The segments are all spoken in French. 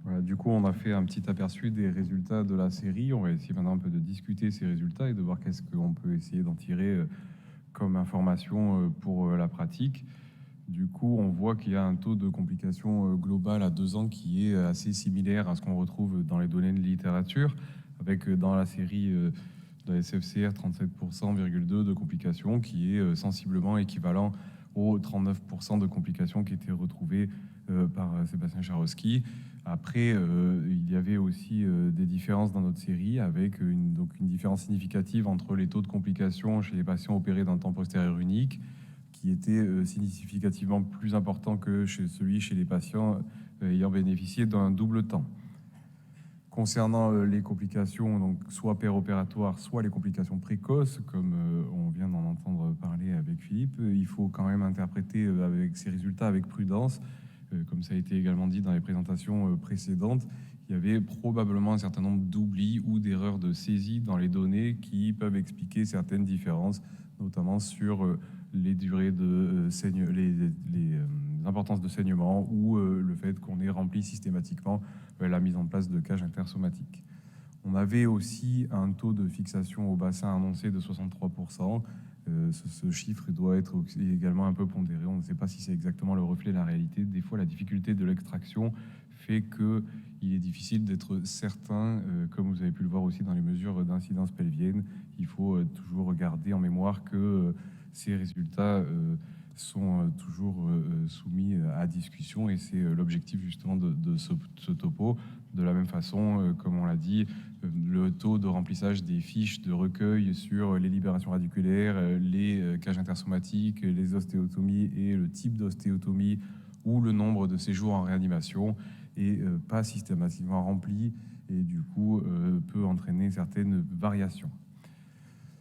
Voilà, du coup, on a fait un petit aperçu des résultats de la série. On va essayer maintenant un peu de discuter ces résultats et de voir qu'est-ce qu'on peut essayer d'en tirer comme information pour la pratique. Du coup, on voit qu'il y a un taux de complication global à 2 ans qui est assez similaire à ce qu'on retrouve dans les données de littérature, avec dans la série de la SFCR 37,2% de complications, qui est sensiblement équivalent aux 39% de complications qui étaient retrouvées par Sébastien Charosky. Après, il y avait aussi des différences dans notre série, avec donc une différence significative entre les taux de complications chez les patients opérés d'un temps postérieur unique, qui était significativement plus important que chez les patients ayant bénéficié d'un double temps. Concernant les complications, donc soit péropératoires, soit les complications précoces, comme on vient d'en entendre parler avec Philippe, il faut quand même interpréter avec ces résultats avec prudence. Comme ça a été également dit dans les présentations précédentes, il y avait probablement un certain nombre d'oublis ou d'erreurs de saisie dans les données qui peuvent expliquer certaines différences, notamment sur les durées de les importances de saignement ou le fait qu'on ait rempli systématiquement la mise en place de cages intersomatiques. On avait aussi un taux de fixation au bassin annoncé de 63%. Ce chiffre doit être également un peu pondéré. On ne sait pas si c'est exactement le reflet de la réalité. Des fois, la difficulté de l'extraction fait qu'il est difficile d'être certain, comme vous avez pu le voir aussi dans les mesures d'incidence pelvienne. Il faut toujours garder en mémoire que ces résultats sont toujours soumis à discussion, et c'est l'objectif justement de ce topo. De la même façon, comme on l'a dit, le taux de remplissage des fiches de recueil sur les libérations radiculaires, les cages intersomatiques, les ostéotomies et le type d'ostéotomie ou le nombre de séjours en réanimation est pas systématiquement rempli, et du coup peut entraîner certaines variations.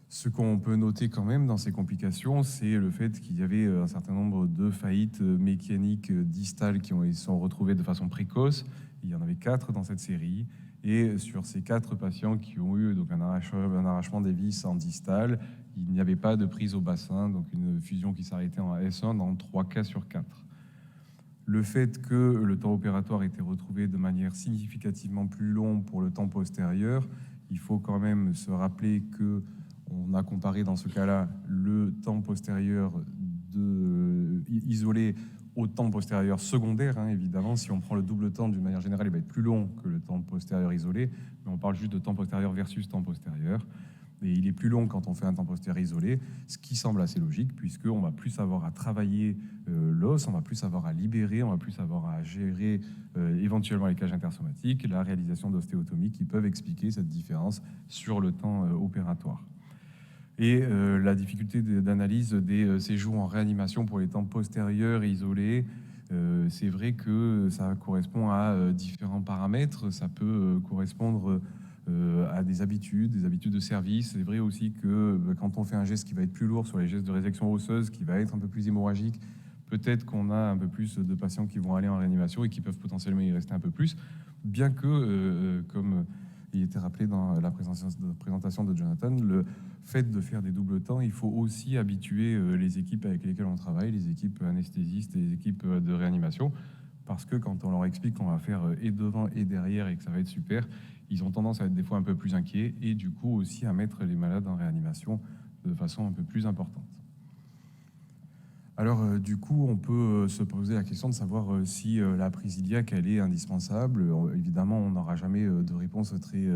Ce qu'on peut noter quand même dans ces complications, c'est le fait qu'il y avait un certain nombre de faillites mécaniques distales qui sont retrouvées de façon précoce. Il y en avait 4 dans cette série. Et sur ces 4 patients qui ont eu donc un arrachement des vis en distal, il n'y avait pas de prise au bassin, donc une fusion qui s'arrêtait en S1 dans 3 cas sur 4. Le fait que le temps opératoire était retrouvé de manière significativement plus long pour le temps postérieur, il faut quand même se rappeler que on a comparé dans ce cas-là le temps postérieur isolé au temps postérieur secondaire, évidemment. Si on prend le double temps, d'une manière générale, il va être plus long que le temps postérieur isolé, mais on parle juste de temps postérieur versus temps postérieur. Et il est plus long quand on fait un temps postérieur isolé, ce qui semble assez logique, puisqu'on va plus avoir à travailler l'os, on va plus avoir à libérer, on va plus avoir à gérer éventuellement les cages intersomatiques, la réalisation d'ostéotomies qui peuvent expliquer cette différence sur le temps opératoire. Et la difficulté d'analyse des séjours en réanimation pour les temps postérieurs et isolés, c'est vrai que ça correspond à différents paramètres. Ça peut correspondre à des habitudes de service. C'est vrai aussi que quand on fait un geste qui va être plus lourd sur les gestes de résection osseuse, qui va être un peu plus hémorragique, peut-être qu'on a un peu plus de patients qui vont aller en réanimation et qui peuvent potentiellement y rester un peu plus, bien que, comme il était rappelé dans la présentation de Jonathan, le fait de faire des doubles temps, il faut aussi habituer les équipes avec lesquelles on travaille, les équipes anesthésistes et les équipes de réanimation, parce que quand on leur explique qu'on va faire et devant et derrière et que ça va être super, ils ont tendance à être des fois un peu plus inquiets, et du coup aussi à mettre les malades en réanimation de façon un peu plus importante. Alors, du coup, on peut se poser la question de savoir si la prise iliaque, elle est indispensable. Évidemment, on n'aura jamais de réponse très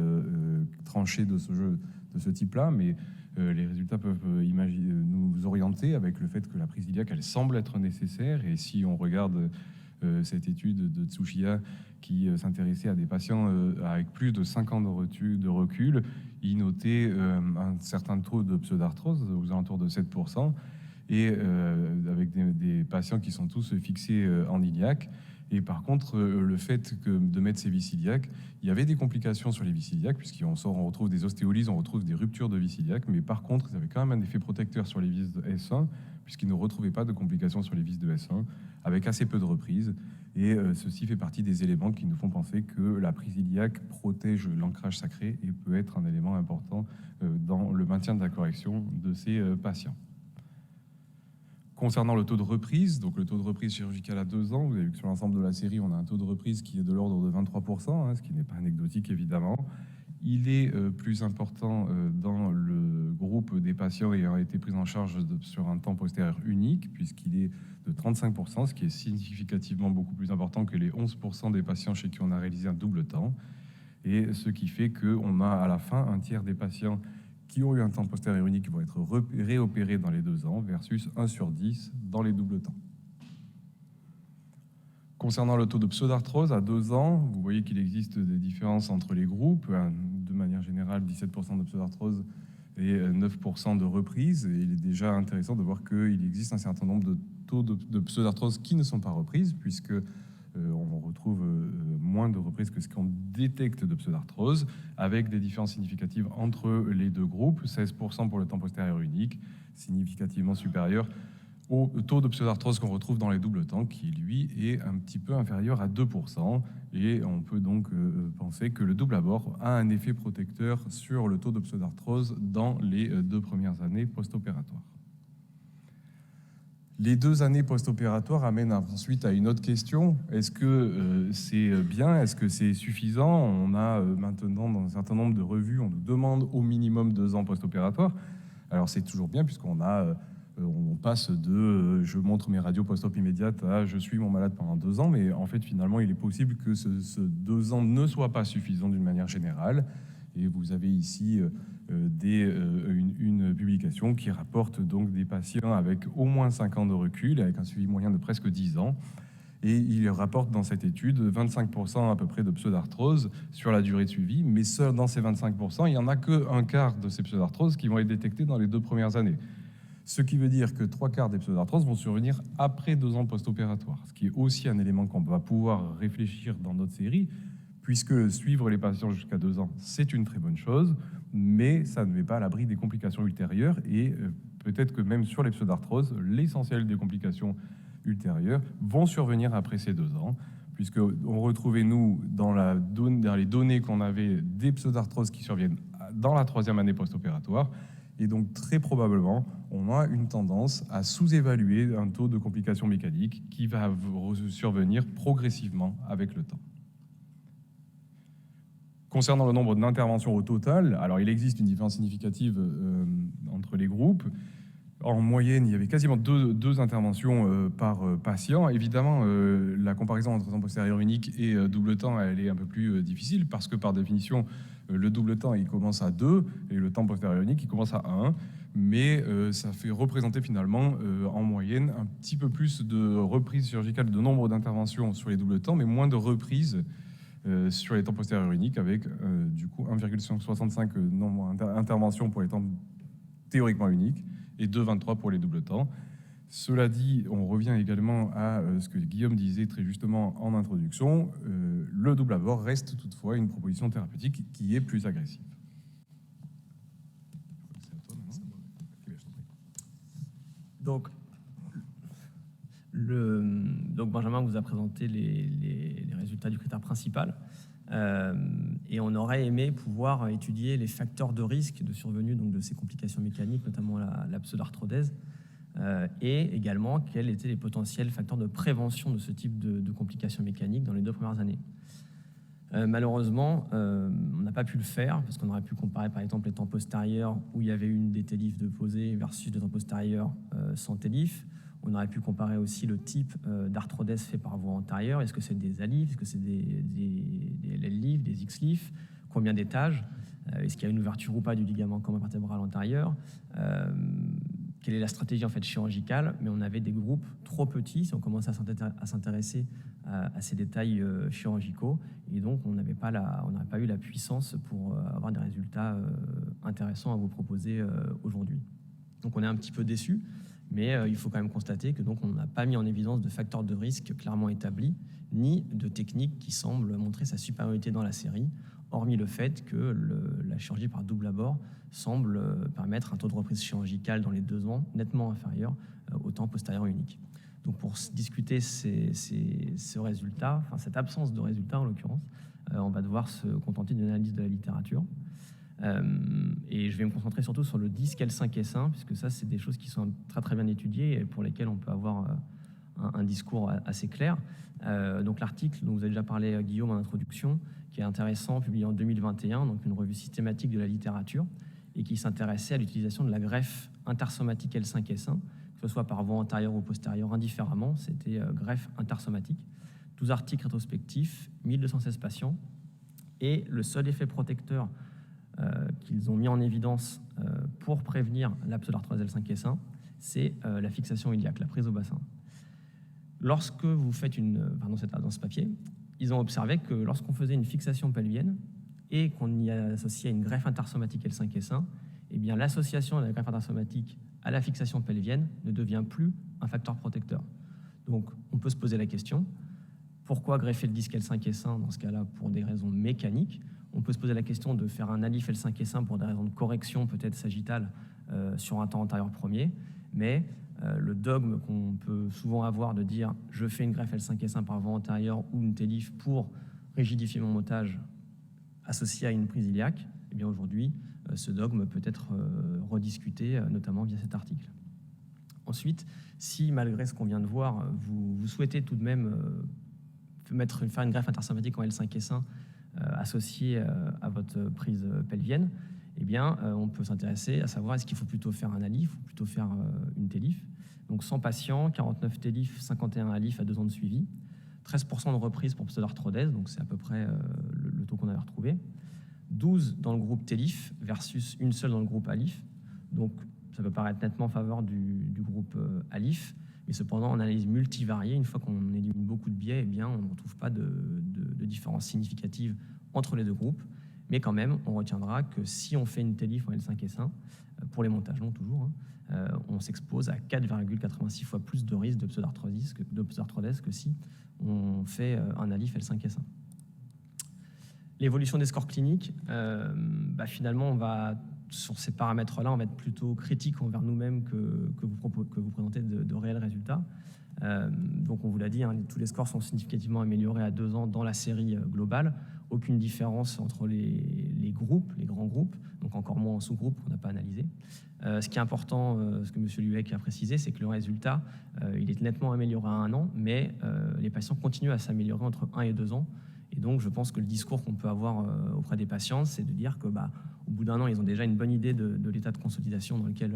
tranchée de ce type-là, mais les résultats peuvent nous orienter avec le fait que la prise iliaque, elle semble être nécessaire. Et si on regarde cette étude de Tsuchiya qui s'intéressait à des patients avec plus de 5 ans de recul, il notait un certain taux de pseudarthrose aux alentours de 7%, et avec des patients qui sont tous fixés en iliaque. Et par contre, le fait de mettre ces vis iliaques, il y avait des complications sur les vis iliaques, puisqu'on retrouve des ostéolyses, on retrouve des ruptures de vis iliaques, mais par contre, ils avaient quand même un effet protecteur sur les vis de S1, puisqu'ils ne retrouvaient pas de complications sur les vis de S1, avec assez peu de reprises. Et ceci fait partie des éléments qui nous font penser que la prise iliaque protège l'ancrage sacré et peut être un élément important dans le maintien de la correction de ces patients. Concernant le taux de reprise, donc le taux de reprise chirurgicale à 2 ans, vous avez vu que sur l'ensemble de la série, on a un taux de reprise qui est de l'ordre de 23%, ce qui n'est pas anecdotique évidemment. Il est plus important dans le groupe des patients ayant été pris en charge sur un temps postérieur unique, puisqu'il est de 35%, ce qui est significativement beaucoup plus important que les 11% des patients chez qui on a réalisé un double temps. Et ce qui fait qu'on a à la fin un tiers des patients qui ont eu un temps postérieur unique qui vont être réopérés dans les 2 ans versus 1 sur 10 dans les doubles temps. Concernant le taux de pseudarthrose à 2 ans, vous voyez qu'il existe des différences entre les groupes. De manière générale, 17% de pseudarthrose et 9% de reprise. Et il est déjà intéressant de voir qu'il existe un certain nombre de taux de pseudarthrose qui ne sont pas reprises, puisque on retrouve moins de reprises que ce qu'on détecte de pseudarthrose, avec des différences significatives entre les deux groupes, 16% pour le temps postérieur unique, significativement supérieur au taux de pseudarthrose qu'on retrouve dans les doubles temps, qui lui est un petit peu inférieur à 2%, et on peut donc penser que le double abord a un effet protecteur sur le taux de pseudarthrose dans les 2 premières années post-opératoires. Les 2 années post-opératoires amènent ensuite à une autre question. Est-ce que c'est bien? Est-ce que c'est suffisant? On a maintenant, dans un certain nombre de revues, on nous demande au minimum 2 ans post-opératoires. Alors c'est toujours bien puisqu'on on passe de je montre mes radios post-op immédiates à je suis mon malade pendant 2 ans. Mais en fait, finalement, il est possible que ce 2 ans ne soit pas suffisant d'une manière générale. Et vous avez ici une publication qui rapporte donc des patients avec au moins 5 ans de recul, avec un suivi moyen de presque 10 ans. Et il rapporte dans cette étude 25% à peu près de pseudarthrose sur la durée de suivi, mais seul dans ces 25%, il n'y en a qu'un quart de ces pseudarthroses qui vont être détectées dans les 2 premières années. Ce qui veut dire que 3/4 des pseudarthroses vont survenir après 2 ans post-opératoires, ce qui est aussi un élément qu'on va pouvoir réfléchir dans notre série, puisque suivre les patients jusqu'à 2 ans, c'est une très bonne chose, mais ça ne met pas à l'abri des complications ultérieures, et peut-être que même sur les pseudarthroses, l'essentiel des complications ultérieures vont survenir après ces 2 ans, puisqu'on retrouvait, nous, dans les données qu'on avait, des pseudarthroses qui surviennent dans la 3e année post-opératoire, et donc très probablement, on a une tendance à sous-évaluer un taux de complications mécaniques qui va survenir progressivement avec le temps. Concernant le nombre d'interventions au total, alors il existe une différence significative entre les groupes. En moyenne, il y avait quasiment deux interventions par patient. Évidemment, la comparaison entre temps postérieur unique et double temps, elle est un peu plus difficile parce que par définition, le double temps, il commence à 2 et le temps postérieur unique, il commence à 1. Mais ça fait représenter finalement en moyenne un petit peu plus de reprises chirurgicales, de nombre d'interventions sur les doubles temps, mais moins de reprises sur les temps postérieurs uniques, avec du coup 1,65 nombre d'interventions pour les temps théoriquement uniques et 2,23 pour les doubles temps. Cela dit, on revient également à ce que Guillaume disait très justement en introduction, le double abord reste toutefois une proposition thérapeutique qui est plus agressive. Donc Benjamin vous a présenté les résultats du critère principal et on aurait aimé pouvoir étudier les facteurs de risque de survenue donc de ces complications mécaniques, notamment la pseudarthrodèse, et également quels étaient les potentiels facteurs de prévention de ce type de complications mécaniques dans les 2 premières années. Malheureusement, on n'a pas pu le faire parce qu'on aurait pu comparer par exemple les temps postérieurs où il y avait une des TELIF de posée versus des temps postérieurs sans TELIF. On aurait pu comparer aussi le type d'arthrodèse fait par voie antérieure. Est-ce que c'est des ALIF? Est-ce que c'est des LLIF, des XLIF? Combien d'étages? Est-ce qu'il y a une ouverture ou pas du ligament commun vertébral antérieur? Quelle est la stratégie en fait chirurgicale? Mais on avait des groupes trop petits si on commençait à s'intéresser à ces détails chirurgicaux, et donc on n'aurait pas eu la puissance pour avoir des résultats intéressants à vous proposer aujourd'hui. Donc on est un petit peu déçus, mais il faut quand même constater que donc on n'a pas mis en évidence de facteurs de risque clairement établis, ni de techniques qui semblent montrer sa supériorité dans la série, hormis le fait que la chirurgie par double abord semble permettre un taux de reprise chirurgicale dans les 2 ans nettement inférieur au temps postérieur unique. Donc pour discuter ce résultat, enfin cette absence de résultat en l'occurrence, on va devoir se contenter d'une analyse de la littérature. Et je vais me concentrer surtout sur le disque L5S1, puisque ça, c'est des choses qui sont très très bien étudiées et pour lesquelles on peut avoir un discours assez clair. Donc l'article dont vous avez déjà parlé, Guillaume, en introduction, qui est intéressant, publié en 2021, donc une revue systématique de la littérature, et qui s'intéressait à l'utilisation de la greffe intersomatique L5S1, que ce soit par voie antérieure ou postérieure, indifféremment, c'était greffe intersomatique. 12 articles rétrospectifs, 1216 patients, et le seul effet protecteur qu'ils ont mis en évidence pour prévenir la pseudarthrose L5S1, c'est la fixation iliaque, la prise au bassin. Lorsque vous faites dans ce papier, ils ont observé que lorsqu'on faisait une fixation pelvienne et qu'on y associait une greffe intersomatique L5S1, eh bien l'association de la greffe intersomatique à la fixation pelvienne ne devient plus un facteur protecteur. Donc on peut se poser la question, pourquoi greffer le disque L5S1 dans ce cas-là pour des raisons mécaniques? On peut se poser la question de faire un ALIF L5S1 pour des raisons de correction peut-être sagittale sur un temps antérieur premier, mais le dogme qu'on peut souvent avoir de dire je fais une greffe L5S1 par voie antérieure ou une TELIF pour rigidifier mon montage associé à une prise iliaque, eh bien aujourd'hui, ce dogme peut être rediscuté, notamment via cet article. Ensuite, si malgré ce qu'on vient de voir, vous souhaitez tout de même faire une greffe intersomatique en L5S1 associée à votre prise pelvienne, eh bien, on peut s'intéresser à savoir est-ce qu'il faut plutôt faire un ALIF ou plutôt faire une TELIF. Donc 100 patients, 49 TELIF, 51 ALIF à 2 ans de suivi, 13% de reprise pour pseudarthrodèse, donc c'est à peu près le taux qu'on avait retrouvé, 12 dans le groupe TELIF versus une seule dans le groupe ALIF. Donc ça peut paraître nettement en faveur du groupe ALIF, mais cependant en analyse multivariée, une fois qu'on élimine beaucoup de biais, eh bien, on ne retrouve pas de différence significative entre les deux groupes. Mais quand même, on retiendra que si on fait une TELIF en L5S1, pour les montages longs toujours, on s'expose à 4,86 fois plus de risque de pseudarthrodèse que si on fait un ALIF L5S1. L'évolution des scores cliniques, finalement, sur ces paramètres-là, on va être plutôt critique envers nous-mêmes que vous présentez de réels résultats. Donc on vous l'a dit, tous les scores sont significativement améliorés à 2 ans dans la série globale. Aucune différence entre les groupes, les grands groupes, donc encore moins en sous-groupes qu'on n'a pas analysé. Ce qui est important, ce que M. Lueck a précisé, c'est que le résultat, il est nettement amélioré à 1 an, mais les patients continuent à s'améliorer entre 1 et 2 ans. Et donc je pense que le discours qu'on peut avoir auprès des patients, c'est de dire que au bout d'1 an, ils ont déjà une bonne idée de l'état de consolidation dans lequel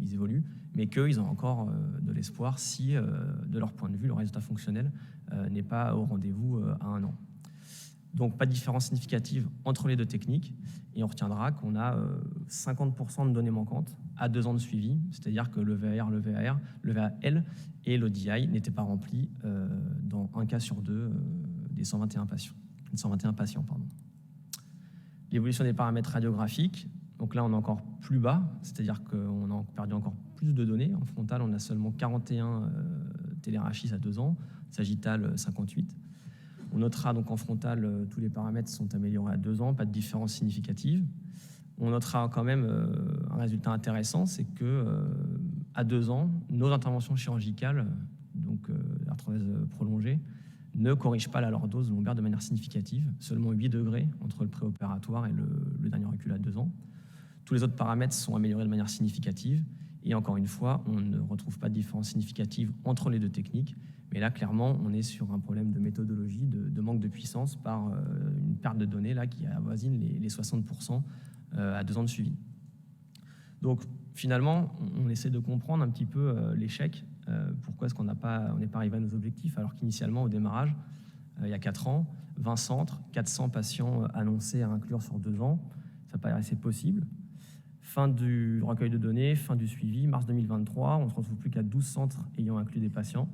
ils évoluent, mais qu'ils ont encore de l'espoir si, de leur point de vue, le résultat fonctionnel n'est pas au rendez-vous à 1 an. Donc pas de différence significative entre les deux techniques, et on retiendra qu'on a 50% de données manquantes à 2 ans de suivi, c'est-à-dire que le VAR, le VAL et l'ODI n'étaient pas remplis dans 1 cas sur 2 des 121 patients. L'évolution des paramètres radiographiques, donc là on est encore plus bas, c'est-à-dire qu'on a perdu encore plus de données. En frontal, on a seulement 41 télérachis à 2 ans, sagittal 58. On notera donc en frontal, tous les paramètres sont améliorés à 2 ans, pas de différence significative. On notera quand même un résultat intéressant, c'est que à 2 ans, nos interventions chirurgicales, donc l'arthrodèse prolongée, ne corrigent pas la lordose lombaire de manière significative, seulement 8 degrés entre le préopératoire et le dernier recul à 2 ans. Tous les autres paramètres sont améliorés de manière significative, et encore une fois, on ne retrouve pas de différence significative entre les deux techniques. Mais là, clairement, on est sur un problème de méthodologie, de manque de puissance par une perte de données là, qui avoisine les 60% à 2 ans de suivi. Donc, finalement, on essaie de comprendre un petit peu l'échec. Pourquoi est-ce qu'on n'est pas arrivé à nos objectifs, alors qu'initialement, au démarrage, il y a 4 ans, 20 centres, 400 patients annoncés à inclure sur 2 ans, ça paraissait possible. Fin du recueil de données, fin du suivi, mars 2023, on ne se retrouve plus qu'à 12 centres ayant inclus des patients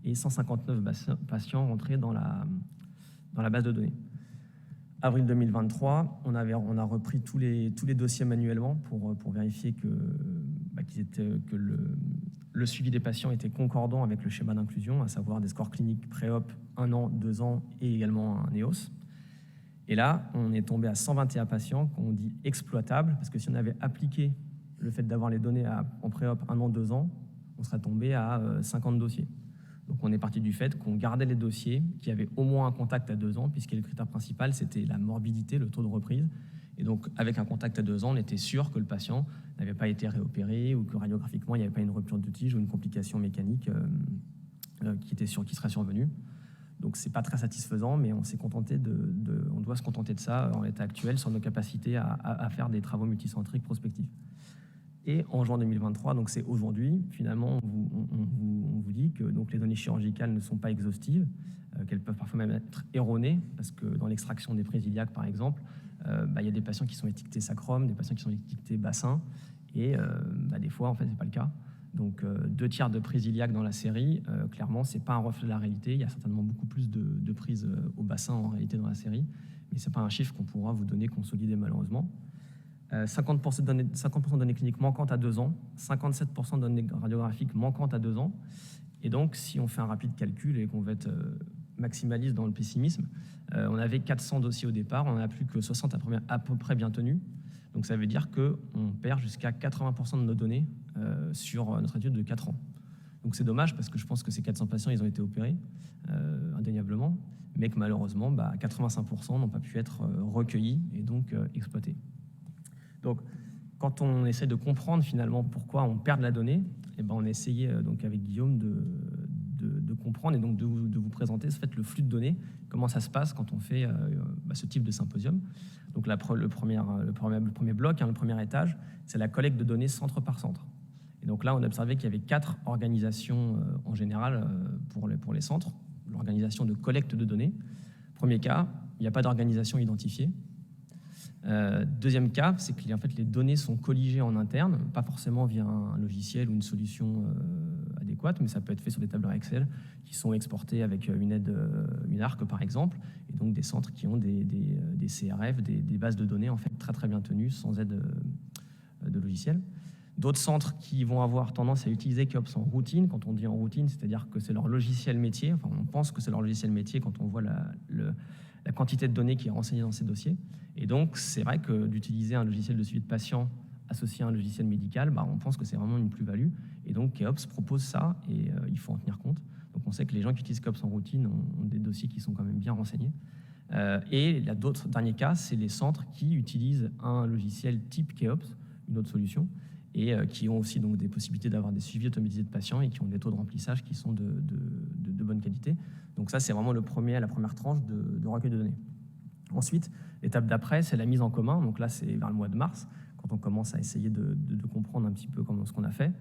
et 159 patients rentrés dans la base de données. Avril 2023, on a repris tous les dossiers manuellement pour vérifier que le suivi des patients était concordant avec le schéma d'inclusion, à savoir des scores cliniques pré-op 1 an, 2 ans et également un EOS. Et là, on est tombé à 121 patients qu'on dit exploitables, parce que si on avait appliqué le fait d'avoir les données en pré-op 1 an, 2 ans, on serait tombé à 50 dossiers. Donc on est parti du fait qu'on gardait les dossiers qui avaient au moins un contact à 2 ans, puisque le critère principal, c'était la morbidité, le taux de reprise. Et donc, avec un contact à 2 ans, on était sûr que le patient n'avait pas été réopéré ou que radiographiquement, il n'y avait pas une rupture de tige ou une complication mécanique qui serait survenue. Donc, ce n'est pas très satisfaisant, mais on doit se contenter de ça en l'état actuel sur nos capacités à faire des travaux multicentriques prospectifs. Et en juin 2023, donc c'est aujourd'hui, finalement, on vous dit que donc, les données chirurgicales ne sont pas exhaustives, qu'elles peuvent parfois même être erronées, parce que dans l'extraction des préses iliaques, par exemple, il y a des patients qui sont étiquetés sacrum, des patients qui sont étiquetés bassin, et des fois, en fait, ce n'est pas le cas. Donc, 2/3 de prises iliaques dans la série, clairement, ce n'est pas un reflet de la réalité. Il y a certainement beaucoup plus de prises au bassin, en réalité, dans la série, mais ce n'est pas un chiffre qu'on pourra vous donner consolidé, malheureusement. 50% de données cliniques manquantes à 2 ans, 57% de données radiographiques manquantes à 2 ans. Et donc, si on fait un rapide calcul et qu'on va être maximaliste dans le pessimisme, on avait 400 dossiers au départ, on n'en a plus que 60 à peu près bien tenus. Donc, ça veut dire qu'on perd jusqu'à 80% de nos données sur notre étude de 4 ans. Donc, c'est dommage parce que je pense que ces 400 patients, ils ont été opérés, indéniablement, mais que malheureusement, 85% n'ont pas pu être recueillis et donc exploités. Donc, quand on essaie de comprendre finalement pourquoi on perd de la donnée, on a essayé donc avec Guillaume de comprendre et donc de vous présenter le flux de données, comment ça se passe quand on fait ce type de symposium. Donc le premier bloc, le premier étage, c'est la collecte de données centre par centre. Et donc là, on a observé qu'il y avait 4 organisations en général pour les centres, l'organisation de collecte de données. Premier cas, il n'y a pas d'organisation identifiée. Deuxième cas, c'est que en fait, les données sont colligées en interne, pas forcément via un logiciel ou une solution adéquate, mais ça peut être fait sur des tableurs Excel qui sont exportés avec une aide, une ARC par exemple, et donc des centres qui ont des CRF, des bases de données en fait très très bien tenues sans aide de logiciel. D'autres centres qui vont avoir tendance à utiliser Keops en routine. Quand on dit en routine, c'est-à-dire que c'est leur logiciel métier, enfin on pense que c'est leur logiciel métier quand on voit la quantité de données qui est renseignée dans ces dossiers. Et donc, c'est vrai que d'utiliser un logiciel de suivi de patients associé à un logiciel médical, on pense que c'est vraiment une plus-value. Et donc, Keops propose ça et il faut en tenir compte. Donc, on sait que les gens qui utilisent Keops en routine ont des dossiers qui sont quand même bien renseignés. Et il y a d'autres derniers cas, c'est les centres qui utilisent un logiciel type Keops, une autre solution, et qui ont aussi donc des possibilités d'avoir des suivis automatisés de patients et qui ont des taux de remplissage qui sont de bonne qualité. Donc ça, c'est vraiment la première tranche de recueil de données. Ensuite, l'étape d'après, c'est la mise en commun. Donc là, c'est vers le mois de mars, quand on commence à essayer de comprendre un petit peu ce qu'on a fait.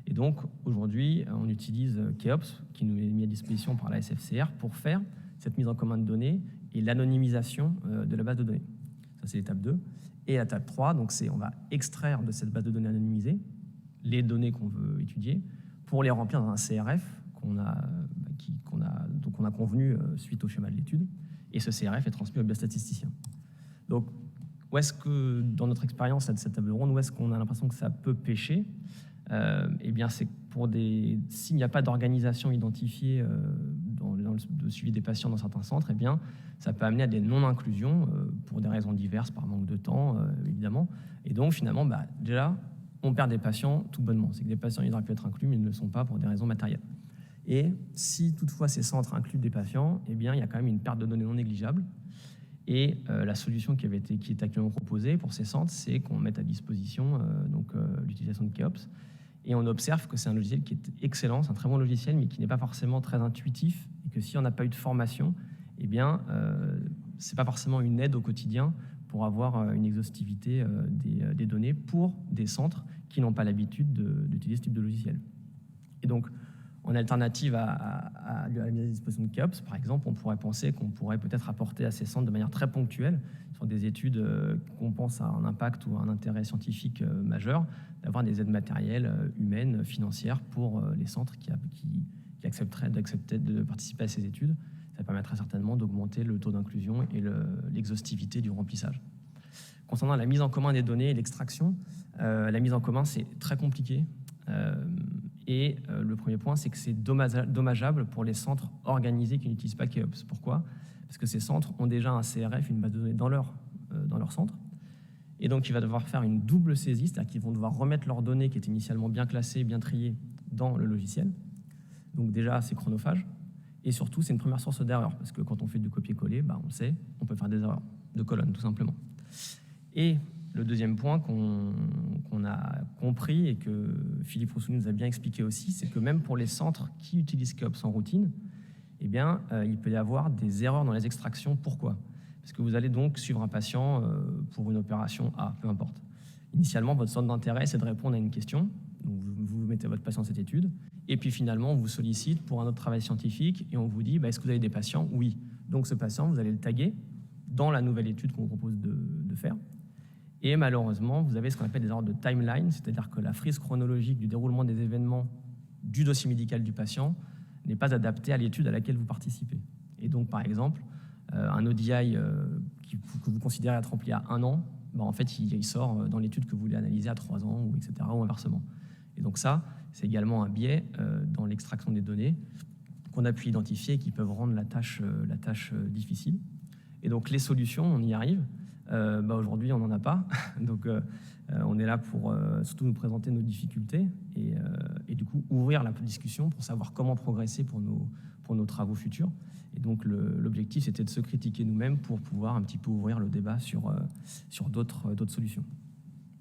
Et donc, aujourd'hui, on utilise Keops, qui nous est mis à disposition par la SFCR, pour faire cette mise en commun de données et l'anonymisation de la base de données. Ça, c'est l'étape 2. Et l'étape 3, donc on va extraire de cette base de données anonymisée les données qu'on veut étudier pour les remplir dans un CRF qu'on a convenu suite au schéma de l'étude. Et ce CRF est transmis au biostatisticien. Donc, où est-ce que, dans notre expérience de cette table ronde, où est-ce qu'on a l'impression que ça peut pêcher ? Eh bien, c'est s'il n'y a pas d'organisation identifiée dans le suivi des patients dans certains centres, eh bien, ça peut amener à des non-inclusions pour des raisons diverses, par manque de temps, évidemment. Et donc, finalement, déjà, on perd des patients tout bonnement. C'est que des patients, ils auraient pu être inclus, mais ils ne le sont pas pour des raisons matérielles. Et si toutefois ces centres incluent des patients, eh bien, il y a quand même une perte de données non négligeable. Et la solution qui est actuellement proposée pour ces centres, c'est qu'on mette à disposition l'utilisation de Keops. Et on observe que c'est un logiciel qui est excellent, c'est un très bon logiciel, mais qui n'est pas forcément très intuitif. Et que si on n'a pas eu de formation, eh bien, ce n'est pas forcément une aide au quotidien pour avoir une exhaustivité des données pour des centres qui n'ont pas l'habitude d'utiliser ce type de logiciel. Et donc, en alternative à la mise à disposition de Keops, par exemple, on pourrait penser qu'on pourrait peut-être apporter à ces centres de manière très ponctuelle, sur des études qu'on pense à un impact ou à un intérêt scientifique majeur, d'avoir des aides matérielles, humaines, financières pour les centres qui accepteraient de participer à ces études. Ça permettrait certainement d'augmenter le taux d'inclusion et l'exhaustivité du remplissage. Concernant la mise en commun des données et l'extraction, la mise en commun, c'est très compliqué. Et le premier point, c'est que c'est dommageable pour les centres organisés qui n'utilisent pas Keops. Pourquoi ? Parce que ces centres ont déjà un CRF, une base de données dans leur centre. Et donc, il va devoir faire une double saisie, c'est-à-dire qu'ils vont devoir remettre leurs données qui étaient initialement bien classées, bien triées dans le logiciel. Donc déjà, c'est chronophage. Et surtout, c'est une première source d'erreur, parce que quand on fait du copier-coller, on sait, on peut faire des erreurs de colonnes, tout simplement. Et le deuxième point qu'on a compris et que Philippe Rousseau nous a bien expliqué aussi, c'est que même pour les centres qui utilisent Keops en routine, eh bien, il peut y avoir des erreurs dans les extractions. Pourquoi ? Parce que vous allez donc suivre un patient pour une opération A, peu importe. Initialement, votre centre d'intérêt, c'est de répondre à une question. Donc, vous mettez votre patient dans cette étude. Et puis finalement, on vous sollicite pour un autre travail scientifique et on vous dit, est-ce que vous avez des patients ? Oui. Donc ce patient, vous allez le taguer dans la nouvelle étude qu'on vous propose de faire. Et malheureusement, vous avez ce qu'on appelle des erreurs de timeline, c'est-à-dire que la frise chronologique du déroulement des événements du dossier médical du patient n'est pas adaptée à l'étude à laquelle vous participez. Et donc, par exemple, un ODI que vous considérez être rempli à 1 an, en fait, il sort dans l'étude que vous voulez analyser à 3 ans, ou etc., ou inversement. Et donc ça, c'est également un biais dans l'extraction des données qu'on a pu identifier et qui peuvent rendre la tâche difficile. Et donc, les solutions, on y arrive. Aujourd'hui, on n'en a pas. Donc, on est là pour surtout nous présenter nos difficultés et du coup, ouvrir la discussion pour savoir comment progresser pour nos travaux futurs. Et donc, l'objectif, c'était de se critiquer nous-mêmes pour pouvoir un petit peu ouvrir le débat sur d'autres solutions.